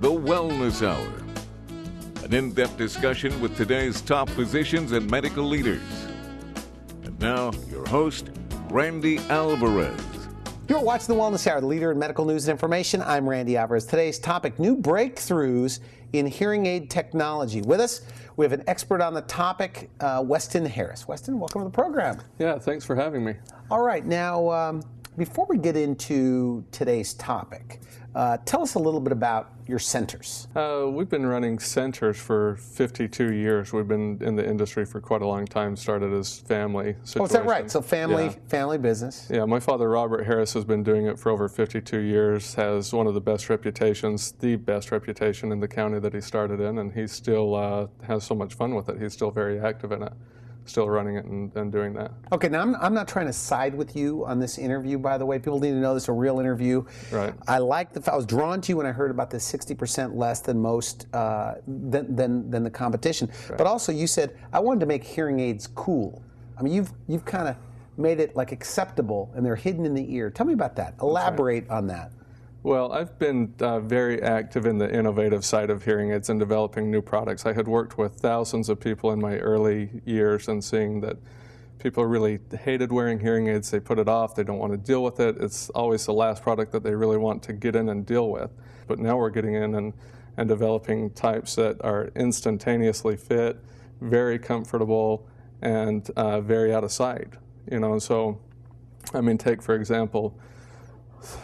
The Wellness Hour. An in-depth discussion with today's top physicians and medical leaders. And now, your host, Randy Alvarez. You're watching The Wellness Hour, the leader in medical news and information. I'm Randy Alvarez. Today's topic, new breakthroughs in hearing aid technology. With us, we have an expert on the topic, 879harris. Weston, welcome to the program. Yeah, thanks for having me. All right, now, before we get into today's topic, tell us a little bit about your centers. We've been running centers for 52 years. We've been in the industry for quite a long time, started as family situation. Oh, is that right? So family business? Yeah, my father, Robert Harris, has been doing it for over 52 years, has one of the best reputations, the best reputation in the county that he started in, and he still has so much fun with it. He's still very active in it. Still running it and doing that. Okay, now I'm not trying to side with you on this interview, by the way. People need to know this is a real interview. Right. I was drawn to you when I heard about the 60% less than most, than the competition. Right. But also you said, I wanted to make hearing aids cool. I mean, you've kind of made it like acceptable and they're hidden in the ear. Tell me about that. Elaborate on that. Well, I've been very active in the innovative side of hearing aids and developing new products. I had worked with thousands of people in my early years and seeing that people really hated wearing hearing aids. They put it off. They don't want to deal with it. It's always the last product that they really want to get in and deal with. But now we're getting in and developing types that are instantaneously fit, very comfortable, and very out of sight. You know, so, I mean, take for example,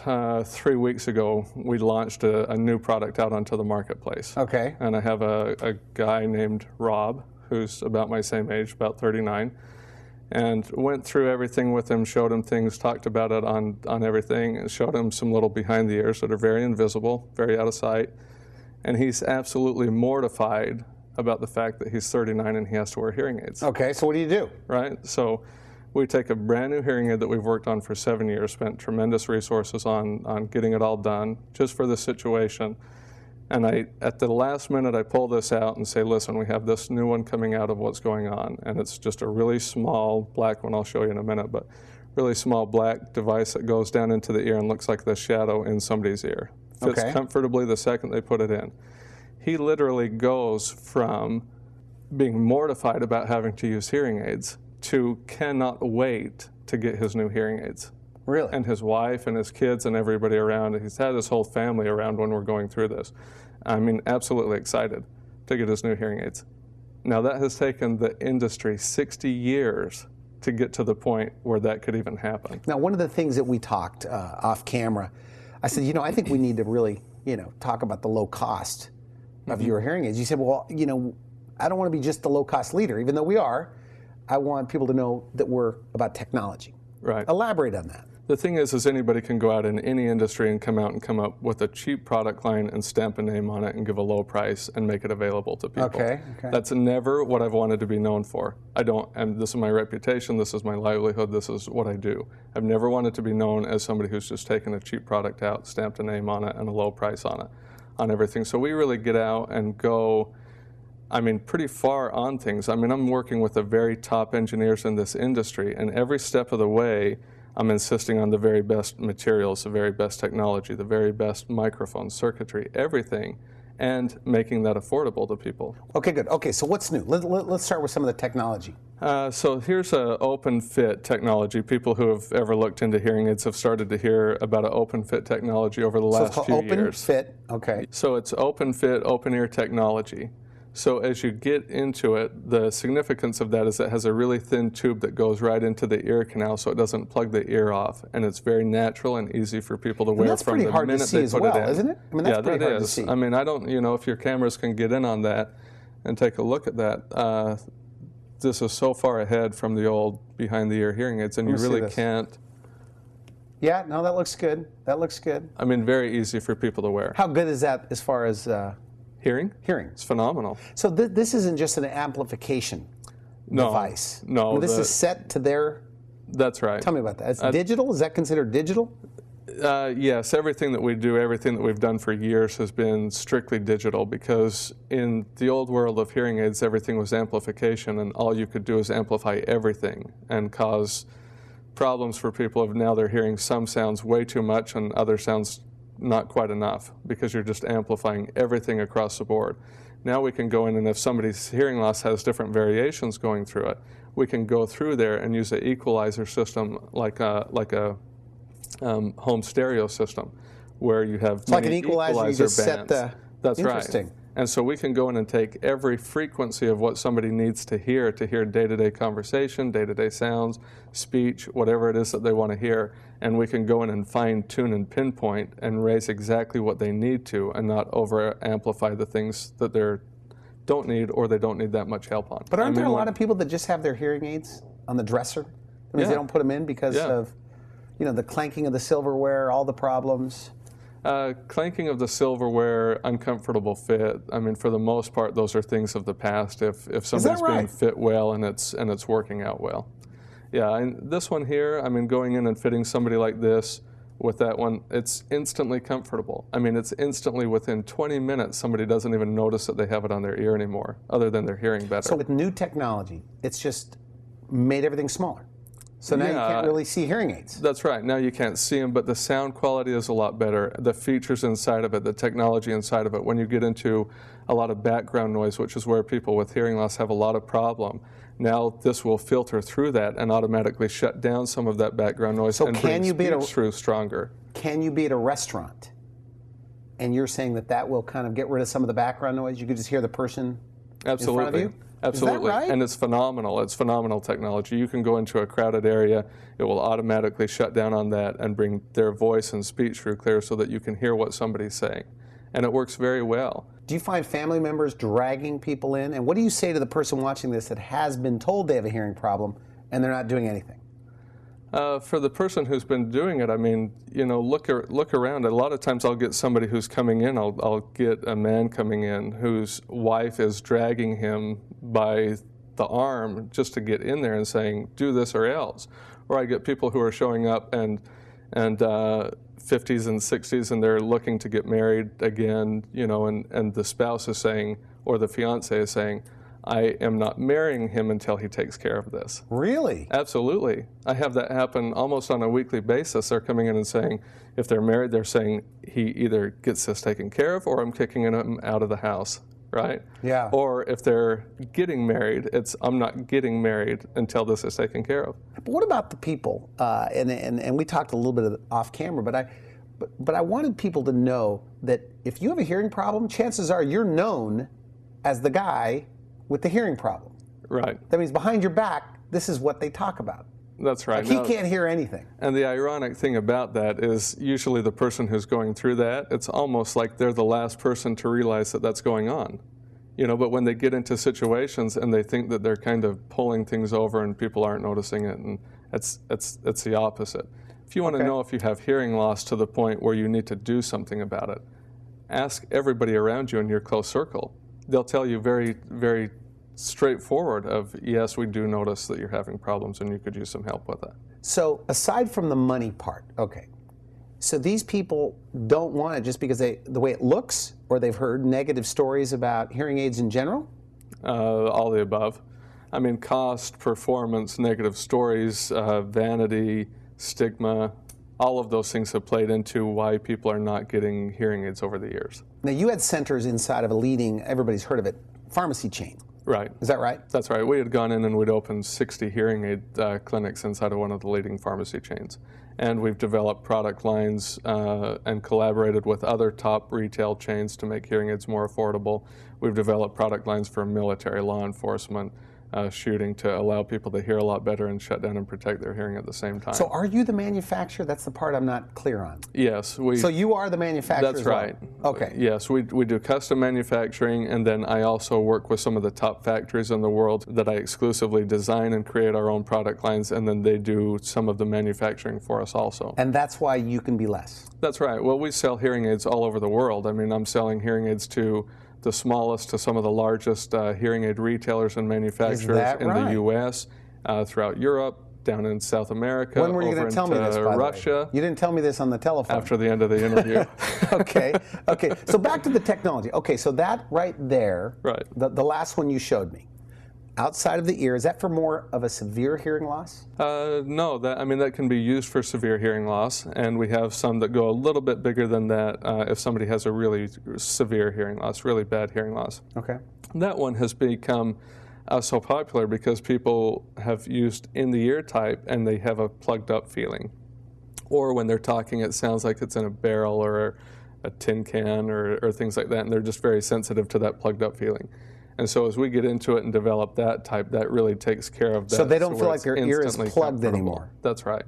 3 weeks ago, we launched a new product out onto the marketplace. Okay. And I have a guy named Rob, who's about my same age, about 39, and went through everything with him, showed him things, talked about it on everything, and showed him some little behind the ears that are very invisible, very out of sight. And he's absolutely mortified about the fact that he's 39 and he has to wear hearing aids. Okay, so what do you do? Right? So we take a brand new hearing aid that we've worked on for 7 years, spent tremendous resources on getting it all done just for this situation. And at the last minute, I pull this out and say, listen, we have this new one coming out of what's going on. And it's just a really small black one, I'll show you in a minute, but really small black device that goes down into the ear and looks like the shadow in somebody's ear. Fits comfortably the second they put it in. He literally goes from being mortified about having to use hearing aids to cannot wait to get his new hearing aids. Really? And his wife and his kids and everybody around. He's had his whole family around when we're going through this. I mean, absolutely excited to get his new hearing aids. Now that has taken the industry 60 years to get to the point where that could even happen. Now, one of the things that we talked off camera, I said, I think we need to really, talk about the low cost of your hearing aids. You said, well, I don't want to be just the low cost leader, even though we are. I want people to know that we're about technology. Right. Elaborate on that. The thing is anybody can go out in any industry and come out and come up with a cheap product line and stamp a name on it and give a low price and make it available to people. Okay. That's never what I've wanted to be known for. And this is my reputation, this is my livelihood, this is what I do. I've never wanted to be known as somebody who's just taken a cheap product out, stamped a name on it, and a low price on it, on everything. So we really get out and go, pretty far on things. I'm working with the very top engineers in this industry, and every step of the way, I'm insisting on the very best materials, the very best technology, the very best microphone, circuitry, everything, and making that affordable to people. Okay, good. Okay, so what's new? Let's start with some of the technology. So here's an open fit technology. People who have ever looked into hearing aids have started to hear about an open fit technology over the last few years. Open fit, okay. So it's open fit, open ear technology. So as you get into it, the significance of that is it has a really thin tube that goes right into the ear canal so it doesn't plug the ear off. And it's very natural and easy for people to wear from the minute they put it in. That's pretty hard to see as well, isn't it? That's pretty hard to see. I don't, if your cameras can get in on that and take a look at that, this is so far ahead from the old behind the ear hearing aids, and you really can't. Yeah, no, that looks good. That looks good. Very easy for people to wear. How good is that as far as... Hearing? Hearing. It's phenomenal. So this isn't just an amplification device. No. This is set to their... That's right. Tell me about that. It's digital? Is that considered digital? Yes, everything that we do, everything that we've done for years has been strictly digital, because in the old world of hearing aids, everything was amplification, and all you could do is amplify everything and cause problems for people of now they're hearing some sounds way too much and other sounds not quite enough because you're just amplifying everything across the board. Now we can go in, and if somebody's hearing loss has different variations going through it, we can go through there and use an equalizer system like a home stereo system, where you have it's like an equalizer. You just bands. Set the. That's interesting. Right. And so we can go in and take every frequency of what somebody needs to hear day-to-day conversation, day-to-day sounds, speech, whatever it is that they want to hear, and we can go in and fine-tune and pinpoint and raise exactly what they need to, and not over-amplify the things that they don't need or they don't need that much help on. But aren't there a lot of people that just have their hearing aids on the dresser? That means they don't put them in because of, the clanking of the silverware, all the problems. Clanking of the silverware, uncomfortable fit. I mean, for the most part, those are things of the past. If somebody's being fit well and it's working out well, yeah. And this one here, I mean, going in and fitting somebody like this with that one, it's instantly comfortable. I mean, it's instantly within 20 minutes, somebody doesn't even notice that they have it on their ear anymore, other than they're hearing better. So with new technology, it's just made everything smaller. So now you can't really see hearing aids. That's right. Now you can't see them, but the sound quality is a lot better. The features inside of it, the technology inside of it, when you get into a lot of background noise, which is where people with hearing loss have a lot of problem, now this will filter through that and automatically shut down some of that background noise and bring speech through stronger. Can you be at a restaurant and you're saying that will kind of get rid of some of the background noise? You could just hear the person in front of you? Absolutely. Is that right? And it's phenomenal. It's phenomenal technology. You can go into a crowded area, it will automatically shut down on that and bring their voice and speech through clear so that you can hear what somebody's saying. And it works very well. Do you find family members dragging people in? And what do you say to the person watching this that has been told they have a hearing problem and they're not doing anything? For the person who's been doing it, I mean, look around. A lot of times I'll get somebody who's coming in, I'll get a man coming in whose wife is dragging him by the arm just to get in there and saying, do this or else. Or I get people who are showing up and 50s and 60s and they're looking to get married again, and the spouse is saying, or the fiance is saying, I am not marrying him until he takes care of this. Really? Absolutely. I have that happen almost on a weekly basis. They're coming in and saying, if they're married, they're saying he either gets this taken care of or I'm kicking him out of the house, right? Yeah. Or if they're getting married, it's I'm not getting married until this is taken care of. But what about the people, and we talked a little bit off camera, but I wanted people to know that if you have a hearing problem, chances are you're known as the guy with the hearing problem. Right. That means behind your back, this is what they talk about. That's right. Like he can't hear anything. And the ironic thing about that is usually the person who's going through that, it's almost like they're the last person to realize that that's going on. But when they get into situations and they think that they're kind of pulling things over and people aren't noticing it, and it's the opposite. If you want to know if you have hearing loss to the point where you need to do something about it, ask everybody around you in your close circle. They'll tell you very, very straightforward of, yes, we do notice that you're having problems and you could use some help with it. So aside from the money part, so these people don't want it just because the way it looks, or they've heard negative stories about hearing aids in general? All the above. I mean, cost, performance, negative stories, vanity, stigma, all of those things have played into why people are not getting hearing aids over the years. Now, you had centers inside of a leading, everybody's heard of it, pharmacy chain. Right. Is that right? That's right. We had gone in and we'd opened 60 hearing aid clinics inside of one of the leading pharmacy chains. And we've developed product lines and collaborated with other top retail chains to make hearing aids more affordable. We've developed product lines for military, law enforcement, shooting to allow people to hear a lot better and shut down and protect their hearing at the same time. So are you the manufacturer? That's the part I'm not clear on. Yes. So you are the manufacturer That's as well? right. Okay. Yes, we do custom manufacturing, and then I also work with some of the top factories in the world that I exclusively design and create our own product lines, and then they do some of the manufacturing for us also. And that's why you can be less? That's right. Well, we sell hearing aids all over the world. I mean, I'm selling hearing aids to the smallest to some of the largest hearing aid retailers and manufacturers in the U.S., throughout Europe, down in South America, when were you going to tell me this, by Russia. The way? You didn't tell me this on the telephone. After the end of the interview. Okay. So back to the technology. Okay, so that right there, right. the last one you showed me, outside of the ear. Is that for more of a severe hearing loss? No, that can be used for severe hearing loss, and we have some that go a little bit bigger than that if somebody has a really severe hearing loss, really bad hearing loss. Okay. That one has become so popular because people have used in-the-ear type and they have a plugged-up feeling. Or when they're talking, it sounds like it's in a barrel or a tin can or things like that, and they're just very sensitive to that plugged-up feeling. And so as we get into it and develop that type, that really takes care of that. So they don't feel like their ear is plugged anymore. That's right.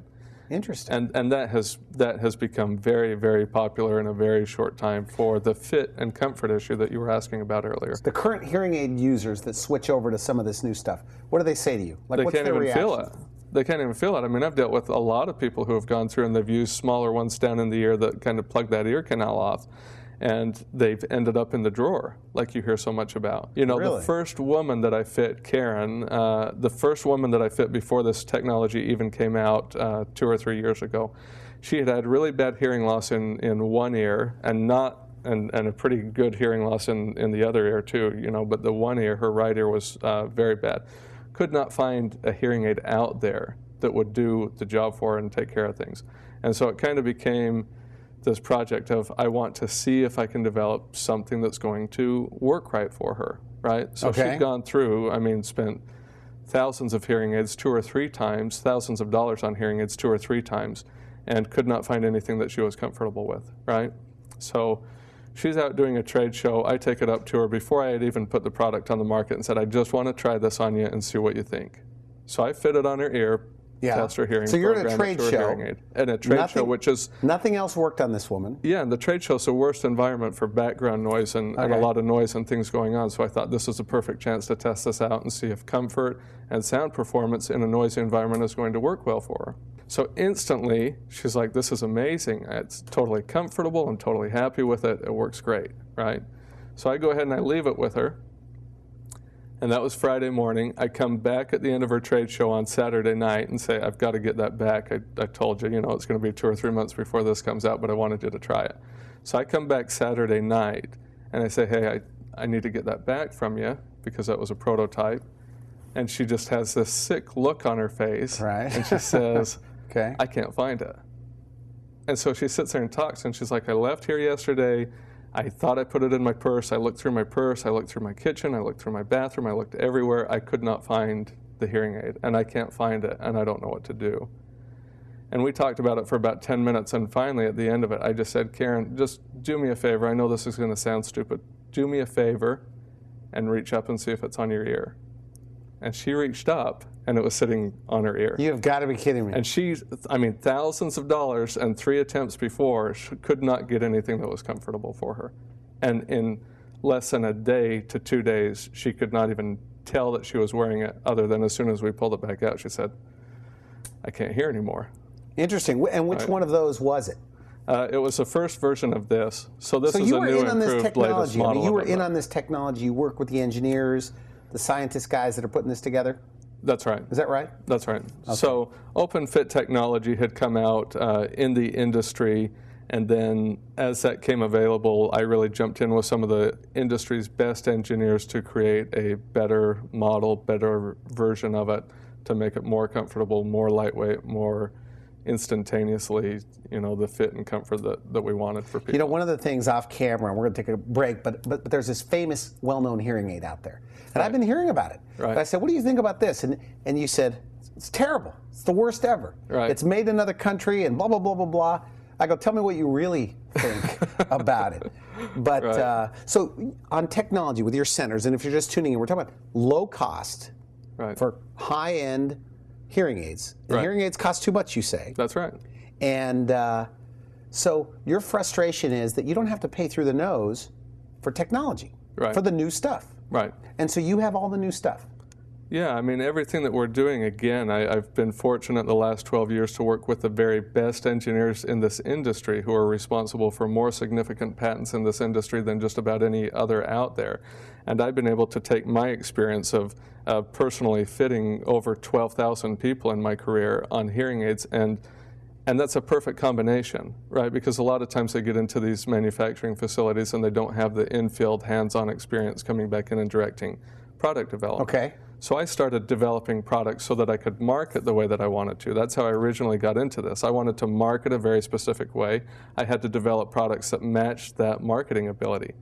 Interesting. And that has become very, very popular in a very short time for the fit and comfort issue that you were asking about earlier. The current hearing aid users that switch over to some of this new stuff, what do they say to you? Like, they what's can't their even reaction? feel it. They can't even feel it. I mean, I've dealt with a lot of people who have gone through and they've used smaller ones down in the ear that kind of plug that ear canal off. And they've ended up in the drawer, like you hear so much about. You know, Really? The first woman that I fit, Karen, the first woman that I fit before this technology even came out 2 or 3 years ago, she had really bad hearing loss in one ear and a pretty good hearing loss in the other ear too, you know, but the one ear, her right ear, was very bad. Could not find a hearing aid out there that would do the job for her and take care of things. And so it kind of became this project of, I want to see if I can develop something that's going to work right for her, right? So she'd gone through, spent thousands of hearing aids 2 or 3 times, thousands of dollars on hearing aids 2 or 3 times, and could not find anything that she was comfortable with, right? So she's out doing a trade show. I take it up to her before I had even put the product on the market and said, I just want to try this on you and see what you think. So I fit it on her ear, test her hearing. So you're at a trade show. And a trade show, which is... Nothing else worked on this woman. Yeah, and the trade show's the worst environment for background noise and a lot of noise and things going on. So I thought this was a perfect chance to test this out and see if comfort and sound performance in a noisy environment is going to work well for her. So instantly, she's like, this is amazing. It's totally comfortable. I'm totally happy with it. It works great, right? So I go ahead and I leave it with her. And that was Friday morning. I come back at the end of her trade show on Saturday night and say, I've got to get that back. I told you, it's going to be 2 or 3 months before this comes out, but I wanted you to try it. So I come back Saturday night and I say, hey, I need to get that back from you because that was a prototype. And she just has this sick look on her face. Right. And she says, I can't find it. And so she sits there and talks and she's like, I left here yesterday. I thought I put it in my purse. I looked through my purse. I looked through my kitchen. I looked through my bathroom. I looked everywhere. I could not find the hearing aid, and I can't find it, and I don't know what to do. And we talked about it for about 10 minutes, and finally at the end of it, I just said, Karen, just do me a favor. I know this is going to sound stupid. Do me a favor and reach up and see if it's on your ear. And she reached up, and it was sitting on her ear. You've got to be kidding me. And thousands of dollars and 3 attempts before, she could not get anything that was comfortable for her. And in less than a day to 2 days, she could not even tell that she was wearing it, other than as soon as we pulled it back out, she said, I can't hear anymore. Interesting. And which one of those was it? It was the first version of this. So this is a new, improved, latest model. this technology. You were in on this technology. You work with the engineers, the scientist guys that are putting this together? That's right. Is that right? That's right. Okay. So open fit technology had come out in the industry, and then as that came available, I really jumped in with some of the industry's best engineers to create a better model, better version of it to make it more comfortable, more lightweight, more instantaneously, the fit and comfort that we wanted for people. One of the things off camera, and we're going to take a break, but there's this famous, well-known hearing aid out there. And I've been hearing about it. Right. But I said, what do you think about this? And you said, it's terrible. It's the worst ever. Right. It's made in another country and blah, blah, blah, blah, blah. I go, tell me what you really think about it. But so on technology with your centers, and if you're just tuning in, we're talking about low cost for high-end hearing aids. And hearing aids cost too much, you say. That's right. And so your frustration is that you don't have to pay through the nose for technology, for the new stuff. Right. And so you have all the new stuff. Yeah, everything that we're doing, again, I've been fortunate the last 12 years to work with the very best engineers in this industry who are responsible for more significant patents in this industry than just about any other out there. And I've been able to take my experience of personally fitting over 12,000 people in my career on hearing aids, and that's a perfect combination, right? Because a lot of times they get into these manufacturing facilities and they don't have the in-field hands-on experience coming back in and directing product development. Okay. So I started developing products so that I could market the way that I wanted to. That's how I originally got into this. I wanted to market a very specific way. I had to develop products that matched that marketing ability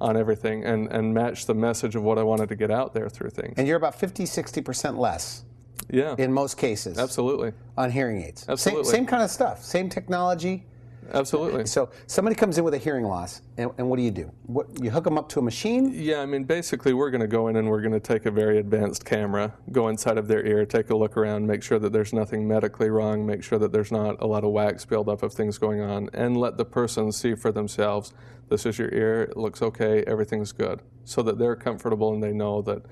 on everything and match the message of what I wanted to get out there through things. And you're about 50-60% less. Yeah. In most cases. Absolutely. On hearing aids. Absolutely. Same kind of stuff. Same technology. Absolutely. So somebody comes in with a hearing loss, and what do? You hook them up to a machine? Yeah, I mean, basically we're going to go in and we're going to take a very advanced camera, go inside of their ear, take a look around, make sure that there's nothing medically wrong, make sure that there's not a lot of wax buildup of things going on, and let the person see for themselves, this is your ear, it looks okay, everything's good, so that they're comfortable and they know that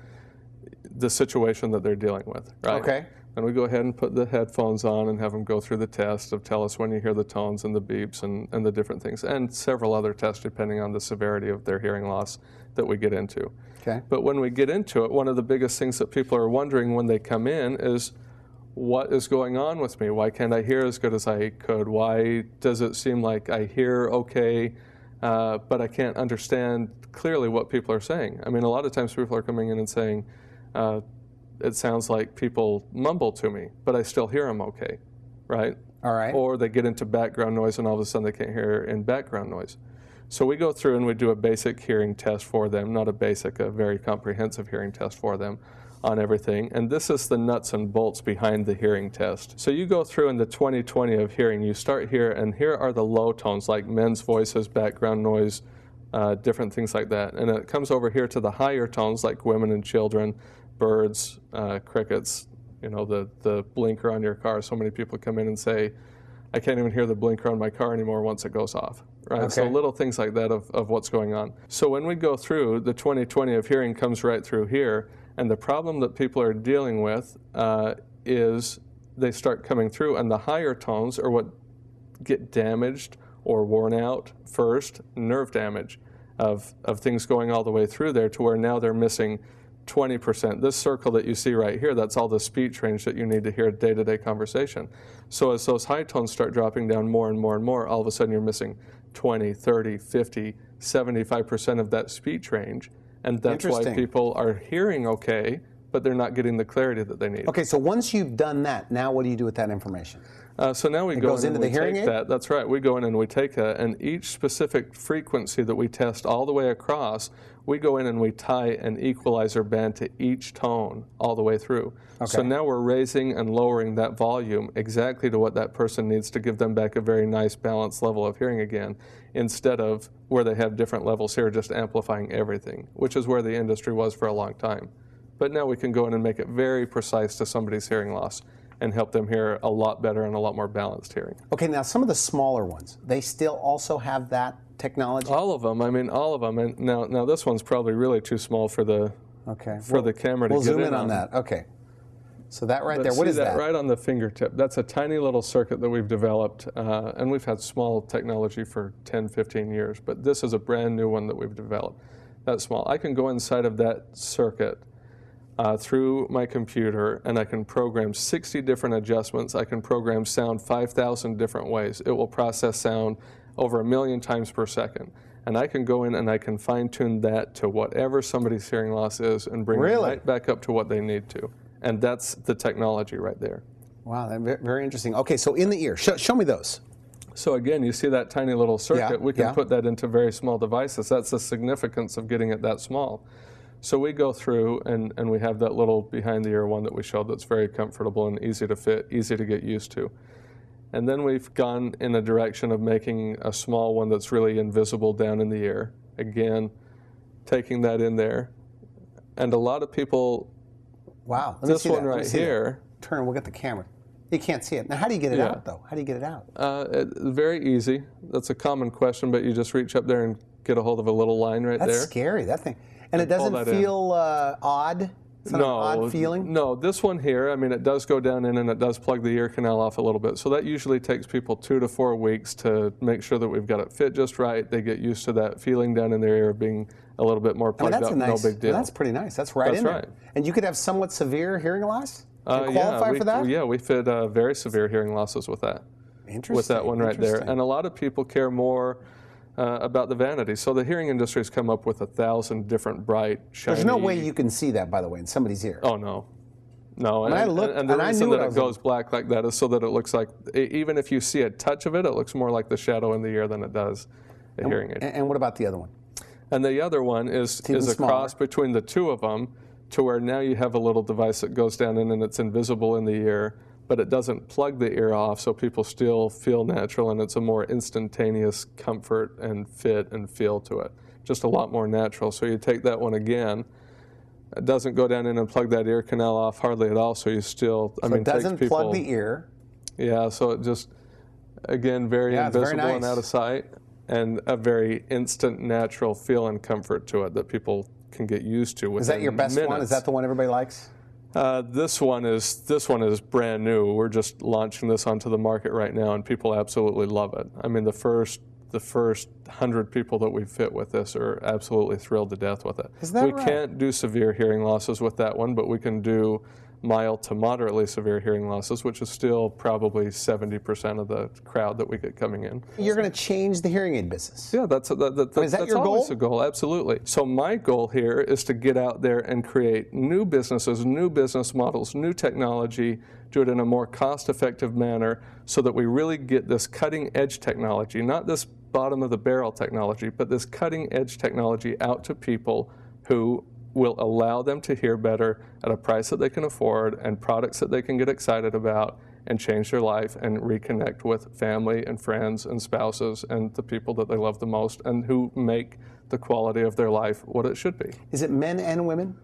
the situation that they're dealing with, right? Okay. And we go ahead and put the headphones on and have them go through the test of tell us when you hear the tones and the beeps and the different things, and several other tests depending on the severity of their hearing loss that we get into. Okay. But when we get into it, one of the biggest things that people are wondering when they come in is, what is going on with me? Why can't I hear as good as I could? Why does it seem like I hear okay, but I can't understand clearly what people are saying? I mean, a lot of times people are coming in and saying, it sounds like people mumble to me, but I still hear them okay, right? All right. Or they get into background noise and all of a sudden they can't hear in background noise. So we go through and we do a basic hearing test for them, not a basic, a very comprehensive hearing test for them on everything. And this is the nuts and bolts behind the hearing test. So you go through in the 20/20 of hearing, you start here, and here are the low tones like men's voices, background noise, different things like that. And it comes over here to the higher tones like women and children, birds, crickets, you know, the blinker on your car. So many people come in and say, I can't even hear the blinker on my car anymore once it goes off, right? Okay. So little things like that of what's going on. So when we go through, the 20/20 of hearing comes right through here, and the problem that people are dealing with is they start coming through, and the higher tones are what get damaged or worn out first, nerve damage of things going all the way through there to where now they're missing 20%. This circle that you see right here, that's all the speech range that you need to hear day-to-day conversation. So as those high tones start dropping down more and more and more, all of a sudden you're missing 20, 30, 50, 75% of that speech range. And that's why people are hearing okay, but they're not getting the clarity that they need. Okay, so once you've done that, now what do you do with that information? So now we go in and we hearing take aid? that. That's right. We go in and we take that, and each specific frequency that we test all the way across, we go in and we tie an equalizer band to each tone all the way through. Okay. So now we're raising and lowering that volume exactly to what that person needs to give them back a very nice balanced level of hearing again, instead of where they have different levels here just amplifying everything, which is where the industry was for a long time. But now we can go in and make it very precise to somebody's hearing loss and help them hear a lot better and a lot more balanced hearing. Okay, now some of the smaller ones, they still also have that technology? All of them. I mean, all of them. And now this one's probably really too small for the the camera to get in on. We'll zoom in on that. Okay. So that right there, what is that? Right on the fingertip. That's a tiny little circuit that we've developed, and we've had small technology for 10, 15 years, but this is a brand new one that we've developed. That's small. I can go inside of that circuit through my computer, and I can program 60 different adjustments. I can program sound 5,000 different ways. It will process sound over 1 million times per second. And I can go in and I can fine-tune that to whatever somebody's hearing loss is and bring it right back up to what they need to. And that's the technology right there. Wow, that's very interesting. Okay, so in the ear, show me those. So again, you see that tiny little circuit. Yeah, we can put that into very small devices. That's the significance of getting it that small. So we go through and we have that little behind the ear one that we showed that's very comfortable and easy to fit, easy to get used to. And then we've gone in a direction of making a small one that's really invisible down in the ear. Again, taking that in there. And a lot of people, wow, let me this see one that. right here. Turn, we'll get the camera. You can't see it. Now, how do you get it out, though? How do you get it out? Very easy. That's a common question, but you just reach up there and get a hold of a little line right there. That's scary, that thing. And it doesn't feel odd? It's not an odd feeling? No, this one here, I mean, it does go down in and it does plug the ear canal off a little bit. So that usually takes people 2 to 4 weeks to make sure that we've got it fit just right. They get used to that feeling down in their ear being a little bit more plugged up, no big deal. That's pretty nice. That's right in there. And you could have somewhat severe hearing loss? Qualify for that? Yeah, we fit very severe hearing losses with that. Interesting. With that one right there. And a lot of people care more about the vanity. So the hearing industry has come up with 1,000 different bright, shiny... There's no way you can see that, by the way, in somebody's ear. Oh, no. No, and the reason that it goes black like that is so that it looks like, even if you see a touch of it, it looks more like the shadow in the ear than it does a hearing aid. And what about the other one? And the other one is a cross between the two of them, to where now you have a little device that goes down in and it's invisible in the ear, but it doesn't plug the ear off, so people still feel natural, and it's a more instantaneous comfort and fit and feel to it. Just a lot more natural. So you take that one again. It doesn't go down in and plug that ear canal off hardly at all, so you still, it doesn't plug the ear. Yeah, so it just, again, very invisible very nice. And out of sight, and a very instant, natural feel and comfort to it that people can get used to within Is that your best minutes. one? Is that the one everybody likes? This one is brand new. We're just launching this onto the market right now, and people absolutely love it. I mean, the first 100 people that we fit with this are absolutely thrilled to death with it. Is that we right? can't do severe hearing losses with that one, but we can do mild to moderately severe hearing losses, which is still probably 70% of the crowd that we get coming in. You're going to change the hearing aid business. Yeah, that's is that your always goal? a goal, absolutely. So my goal here is to get out there and create new businesses, new business models, new technology, do it in a more cost-effective manner so that we really get this cutting-edge technology, not this bottom-of-the-barrel technology, but this cutting-edge technology out to people who will allow them to hear better at a price that they can afford and products that they can get excited about and change their life and reconnect with family and friends and spouses and the people that they love the most and who make the quality of their life what it should be. Is it men and women,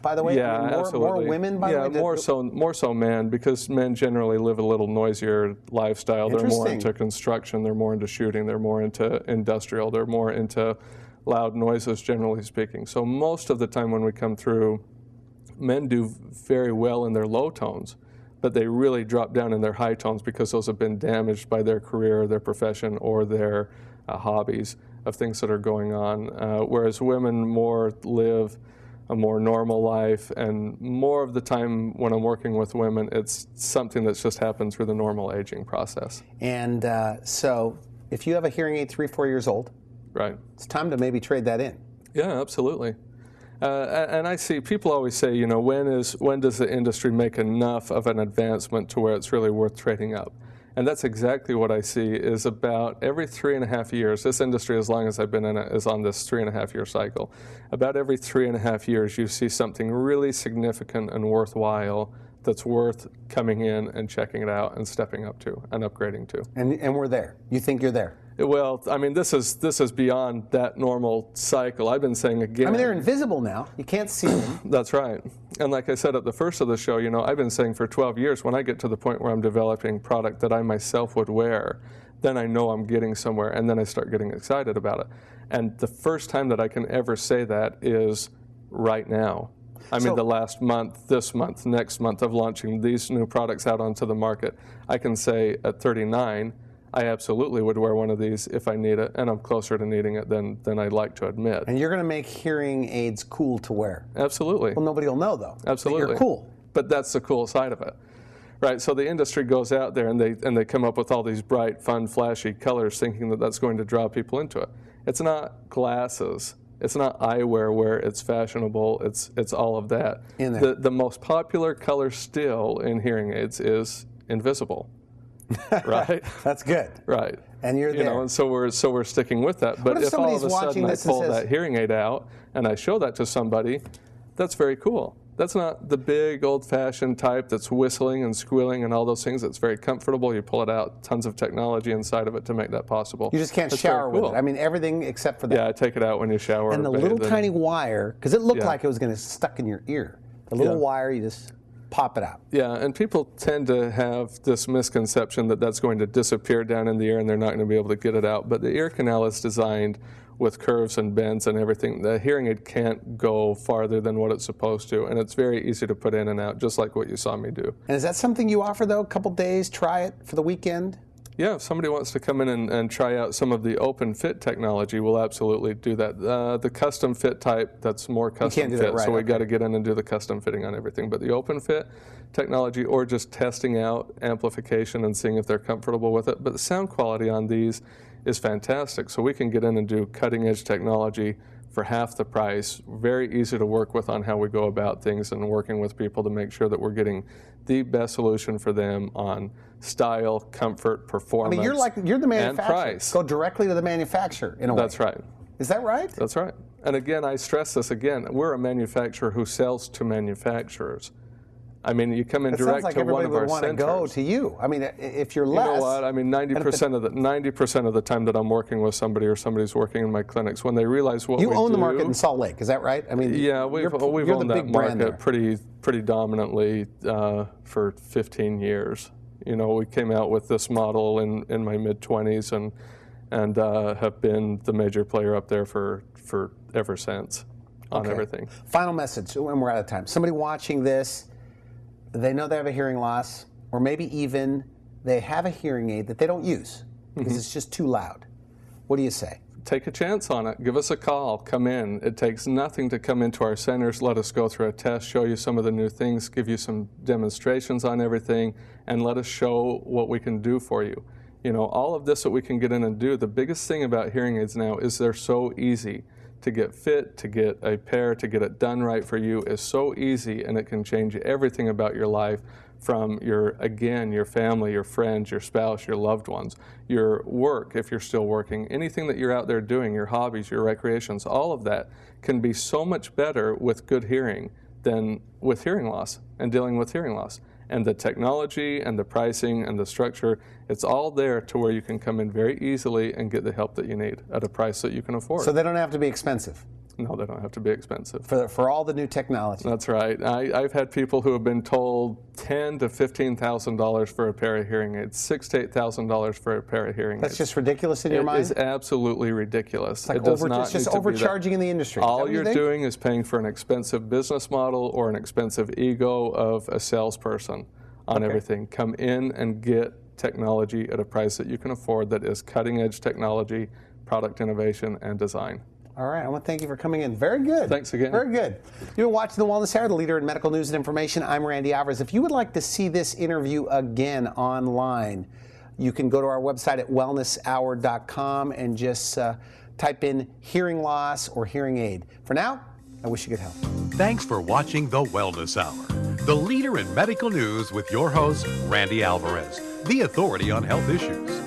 by the way? Yeah, More absolutely. women, by the way? Yeah, more so men, because men generally live a little noisier lifestyle. They're more into construction, they're more into shooting, they're more into industrial, they're more into loud noises, generally speaking. So most of the time when we come through, men do very well in their low tones, but they really drop down in their high tones because those have been damaged by their career, their profession, or their hobbies of things that are going on. Whereas women more live a more normal life, and more of the time when I'm working with women, it's something that's just happened through the normal aging process. And so if you have a hearing aid 3-4 years old, right, it's time to maybe trade that in. Yeah, absolutely. And I see people always say, you know, when does the industry make enough of an advancement to where it's really worth trading up? And that's exactly what I see is about every 3.5 years. This industry, as long as I've been in it, is on this 3.5-year cycle. About every 3.5 years, you see something really significant and worthwhile that's worth coming in and checking it out and stepping up to and upgrading to. And we're there. You think you're there? Well, I mean, this is beyond that normal cycle. I've been saying again. I mean, they're invisible now. You can't see them. That's right. And like I said at the first of the show, you know, I've been saying for 12 years, when I get to the point where I'm developing product that I myself would wear, then I know I'm getting somewhere, and then I start getting excited about it. And the first time that I can ever say that is right now. I mean, the last month, this month, next month of launching these new products out onto the market, I can say at 39, I absolutely would wear one of these if I need it, and I'm closer to needing it than I'd like to admit. And you're going to make hearing aids cool to wear. Absolutely. Well, nobody will know, though. Absolutely. But you're cool. But that's the cool side of it. Right, so the industry goes out there and they come up with all these bright, fun, flashy colors thinking that that's going to draw people into it. It's not glasses. It's not eyewear where it's fashionable. It's all of that. In there. The most popular color still in hearing aids is invisible. Right? That's good. Right. And you're there. You know, and so we're sticking with that. But if all of a sudden I pull that hearing aid out and I show that to somebody, that's very cool. That's not the big old-fashioned type that's whistling and squealing and all those things. It's very comfortable. You pull it out, tons of technology inside of it to make that possible. You just can't shower with it. I mean, everything except for that. Yeah, I take it out when you shower. And the little tiny wire, because it looked like it was going to stuck in your ear. The little wire, you just pop it out. Yeah, and people tend to have this misconception that that's going to disappear down in the ear and they're not going to be able to get it out. But the ear canal is designed with curves and bends and everything. The hearing aid can't go farther than what it's supposed to, and it's very easy to put in and out, just like what you saw me do. And is that something you offer, though? A couple days, try it for the weekend? Yeah, if somebody wants to come in and try out some of the open fit technology, we'll absolutely do that. The custom fit type, that's more custom fit, so we got to get in and do the custom fitting on everything. But the open fit technology, or just testing out amplification and seeing if they're comfortable with it. But the sound quality on these is fantastic. So we can get in and do cutting-edge technology for half the price, very easy to work with on how we go about things and working with people to make sure that we're getting the best solution for them on style, comfort, performance, you're the manufacturer. and price. Go directly to the manufacturer in a way. That's right. Is that right? That's right. And again, I stress this again, we're a manufacturer who sells to manufacturers. I mean, you come in direct like to one of our centers. Sounds like everybody would want to go to you. I mean, if you're less... You know what? I mean, 90% of the time that I'm working with somebody or somebody's working in my clinics, when they realize what we do... You own the market in Salt Lake, is that right? I mean, yeah, we've owned that market pretty dominantly for 15 years. You know, we came out with this model in my mid-20s and have been the major player up there for ever since on everything. Final message, and we're out of time. Somebody watching this, they know they have a hearing loss, or maybe even they have a hearing aid that they don't use because it's just too loud. What do you say? Take a chance on it. Give us a call. Come in. It takes nothing to come into our centers. Let us go through a test, show you some of the new things, give you some demonstrations on everything, and let us show what we can do for you. You know, all of this that we can get in and do, the biggest thing about hearing aids now is they're so easy. To get fit, to get a pair, to get it done right for you is so easy, and it can change everything about your life, from your family, your friends, your spouse, your loved ones, your work if you're still working, anything that you're out there doing, your hobbies, your recreations, all of that can be so much better with good hearing than with hearing loss and dealing with hearing loss. And the technology and the pricing and the structure, it's all there to where you can come in very easily and get the help that you need at a price that you can afford. So they don't have to be expensive? No, they don't have to be expensive. For all the new technology? That's right. I've had people who have been told $10,000 to $15,000 for a pair of hearing aids, $6,000 to $8,000 for a pair of hearing aids. That's just ridiculous in your mind? It is absolutely ridiculous. It's just overcharging in the industry. All you're doing is paying for an expensive business model or an expensive ego of a salesperson on everything. Come in and get technology at a price that you can afford that is cutting-edge technology, product innovation, and design. All right, I want to thank you for coming in. Very good. Thanks again. Very good. You've been watching The Wellness Hour, the leader in medical news and information. I'm Randy Alvarez. If you would like to see this interview again online, you can go to our website at wellnesshour.com and just type in hearing loss or hearing aid. For now, I wish you good health. Thanks for watching The Wellness Hour, the leader in medical news with your host, Randy Alvarez, the authority on health issues.